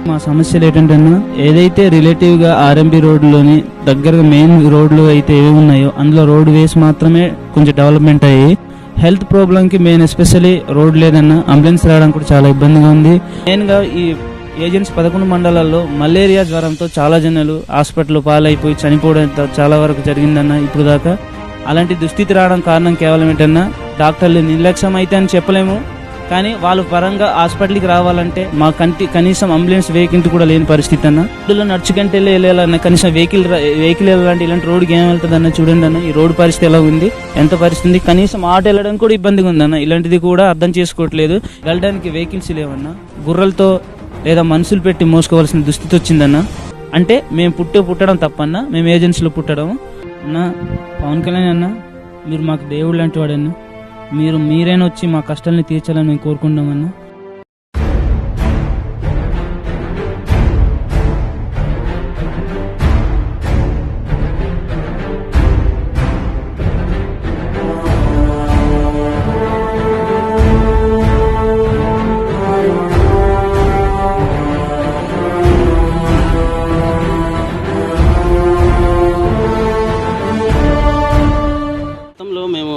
మా సమస్యలు ఏంటంటే ఏదైతే రిలేటివ్గా ఆర్ఎంబి రోడ్లోని దగ్గరగా మెయిన్ రోడ్లు అయితే ఏవి ఉన్నాయో అందులో రోడ్ వేస్ మాత్రమే కొంచెం డెవలప్మెంట్ అయ్యి హెల్త్ ప్రాబ్లంకి మెయిన్ ఎస్పెషల్లీ రోడ్ లేదన్న అంబులెన్స్ రావడానికి కూడా చాలా ఇబ్బందిగా ఉంది. మెయిన్గా ఈ ఏజెన్సీ 11 మండలాల్లో మలేరియా జ్వరంతో చాలా జనాలు హాస్పిటల్ పాలైపోయి చనిపోవడం చాలా వరకు జరిగిందన్న ఇప్పుడు దాకా. అలాంటి దుస్థితి రావడం కారణం కేవలం ఏంటన్నా డాక్టర్లు నిర్లక్ష్యం అయితే అని చెప్పలేము, కానీ వాళ్ళ పరంగా హాస్పిటల్కి రావాలంటే మా కనీసం అంబులెన్స్ వెహికల్ కూడా లేని పరిస్థితి అన్న. రోడ్లో నడుచుకుంటే వెళ్ళాలన్న కనీసం వెహికల్ వెళ్ళాలంటే ఇలాంటి రోడ్డుకి ఏం వెళ్తుంది అన్న చూడండి అన్న. ఈ రోడ్డు పరిస్థితి ఎలా ఉంది, ఎంత పరిస్థితి, కనీసం ఆటో వెళ్ళడానికి కూడా ఇబ్బందిగా ఉందన్న. ఇలాంటిది కూడా అర్థం చేసుకోవట్లేదు. వెళ్ళడానికి వెహికల్స్ లేవన్నా, గుర్రలతో లేదా మనుషులు పెట్టి మోసుకోవాల్సిన దుస్థితి వచ్చిందన్న. అంటే మేము పుట్టడం తప్పన్నా, మేము ఏజెన్సీలో పుట్టడం అన్న. పవన్ కళ్యాణ్ అన్న, మీరు మాకు దేవుడు లాంటి వాడన్నా, మీరైనా వచ్చి మా కష్టాలని తీర్చాలని మేము కోరుకుంటామన్నా. మేము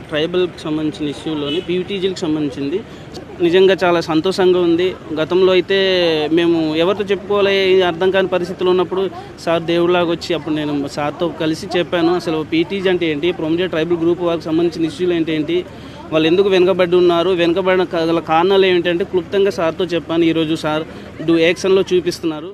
ట్రైబల్కి సంబంధించిన ఇష్యూలోని పీవీటీజీలకు సంబంధించింది నిజంగా చాలా సంతోషంగా ఉంది. గతంలో అయితే మేము ఎవరితో చెప్పుకోవాలి అర్థం కాని పరిస్థితులు ఉన్నప్పుడు సార్ దేవుడిలాగా వచ్చి అప్పుడు నేను సార్తో కలిసి చెప్పాను అసలు పీటీజీ అంటే ఏంటి, ప్రొమిటెడ్ ట్రైబల్ గ్రూప్ వారికి సంబంధించిన ఇష్యూలు ఏంటి, వాళ్ళు ఎందుకు వెనుకబడి ఉన్నారు, వెనుకబడిన కారణాలు ఏమిటంటే క్లుప్తంగా సార్తో చెప్పాను. ఈరోజు సార్ యాక్షన్లో చూపిస్తున్నారు.